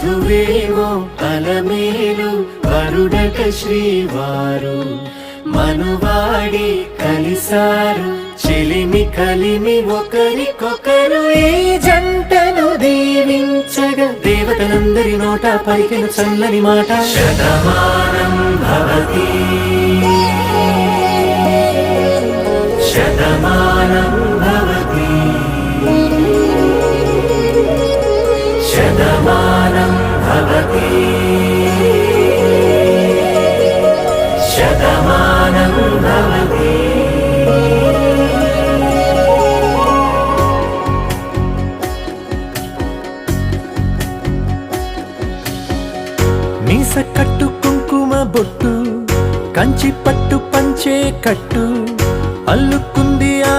వధువేమో అలమేలు వరుడట శ్రీవారు మనువాడి కలిసారు చెలిమి కలిమి ఒకరికొకరు ఈ జంటను దీవించగా దేవతలందరి నోట పలికిన చల్లని మాట శతమానం భవతి శతమానం భవతి శతమానం భవతి శతమానం భవతి. మీస కట్టు కుంకుమ బొట్టు కంచి పట్టు పంచే కట్టు అల్లుకుంది ఆ